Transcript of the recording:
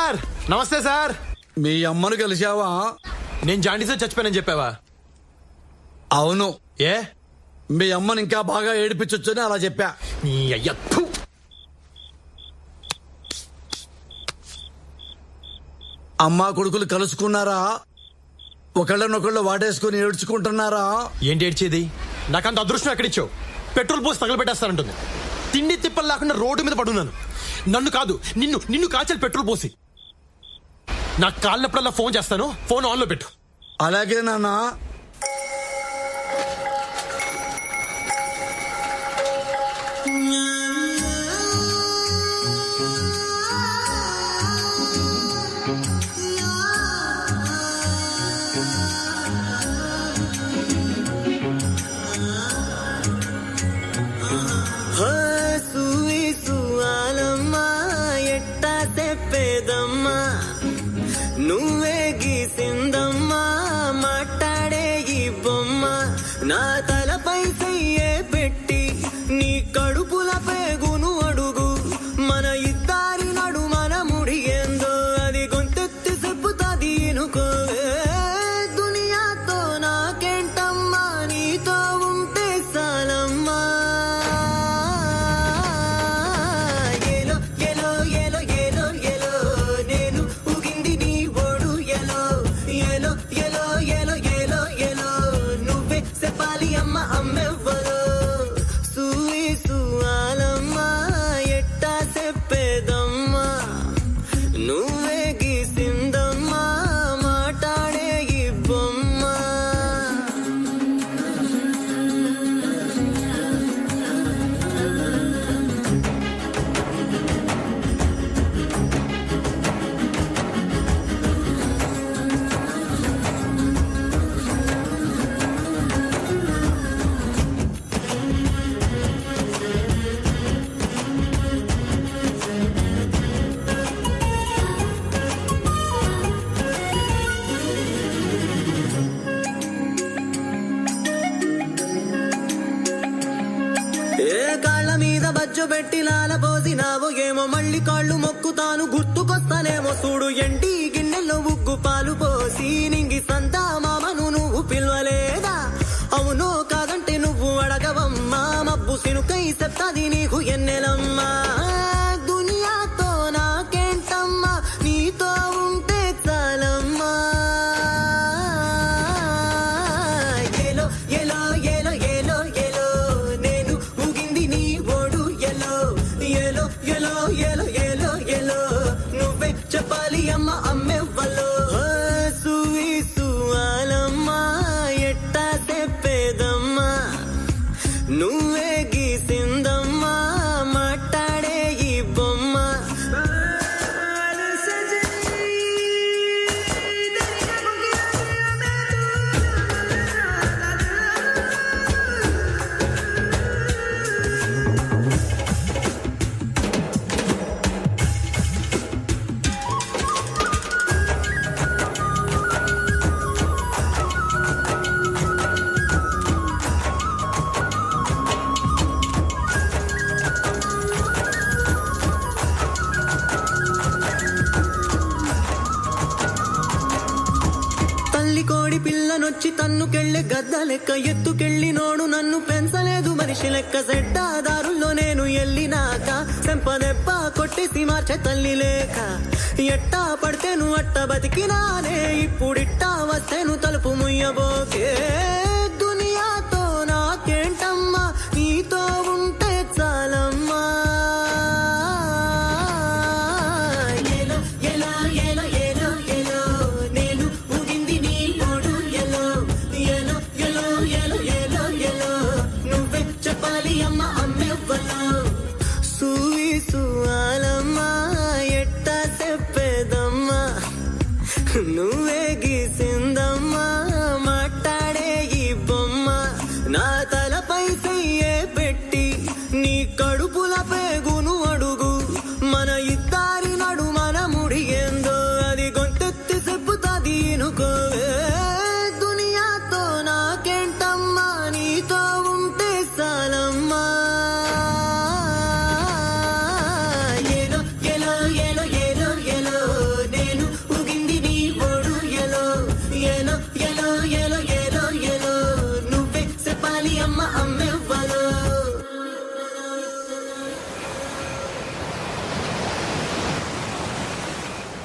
Sir. నమస్తే sir. మీ అమ్మను కలిసావా? నేను జాండీస్ చచ్చిపోయానని చెప్పావా? అవును. ఏ మీ అమ్మని ఇంకా బాగా ఏడిపించొచ్చని అలా చెప్పా. నీ అయ్య థు. అమ్మా కొడుకులు కలుసుకున్నారా? ఒకళ్ళనొకళ్ళు వాటేసుకుని ఏడ్చుకుంటున్నారా? ఏంటి ఏడ్చేది? నాకంత అదృష్టం ఎక్కడిచ్చావు? పెట్రోల్ పోసి తగలబెట్టేస్తానంటుంది. తిండి తిప్పలు లేకుండా రోడ్డు మీద పడున్నాను. నన్ను కాదు నిన్ను కాల్చాలి పెట్రోల్ పోసి. నాకు కాళ్ళప్పుడల్లా ఫోన్ చేస్తాను. ఫోన్ ఆన్ లో పెట్టు. అలాగే నాన్న. నువ్వే గీసిందమ్మా మాట్లాడే ఈ బొమ్మ, నా తలపై చెయ్యే పెట్టి నీ కడుపుల పేగును అడుగు, మన ఇద్దరి నడు మన ముడి ఏందో అది గొంతెత్తి చెప్పుతాది అనుకోవే. దునియాతో నాకేంటమ్మా, నీతో ఉంటే చాలమ్మా. పెట్టి లాల పోసినావో ఏమో, మళ్ళీ కాళ్ళు మొక్కుతాను గుర్తుకొస్తానేమో చూడు. ఎండి గిన్నెల్లో ఉగ్గు పాలు పోసి నింగి సంతా మామను నువ్వు పిలవలేదా? అవునో కాదంటే నువ్వు అడగవమ్మా, మబ్బు సినుకై చెప్తాది నీకు ఎన్నెలమ్మా. దునియాతో నాకేంటమ్మా, నీతో ఉంటే చాలమ్మా. ఏలో ఏలో ఏలో ఏలో ఏలో నేను ఊగింది నీ ఓడు. ఏలో ఏలో ఏలో ఏలో ఏలో నువ్వే చెప్పాలి అమ్మ అమ్మెవ్వలో. సువి సువాలమ్మా ఎట్టా చెప్పేదమ్మా, నువ్వే గీసిందమ్మా మాట్లాడే ఈ బొమ్మ. కోడి పిల్లనొచ్చి తన్నుకెళ్ళే గద్ద లెక్క ఎత్తుకెళ్ళి నోడు నన్ను పెంచలేదు మనిషి లెక్క. సెడ్డాదారుల్లో నేను ఎల్లినాక చెంపదెబ్బ కొట్టేసి మార్చే తల్లి లేక, ఎట్టా పడితేను అట్ట బతికినానే ఇప్పుడిట్టా వస్తేను తలుపు ముయ్యబోకే. దునియాతో నాకేంటమ్మా, నీతో ఉంటే చాలమ్మా. సువి సువాలమ్మా ఎట్టా చెప్పేదమ్మా, నువ్వే గీసిందమ్మా మాట్లాడే ఈ ఏలో ఏలో ఏలో ఏలో ఏలో నువ్వే చెప్పాలి అమ్మ అమ్మెవ్వ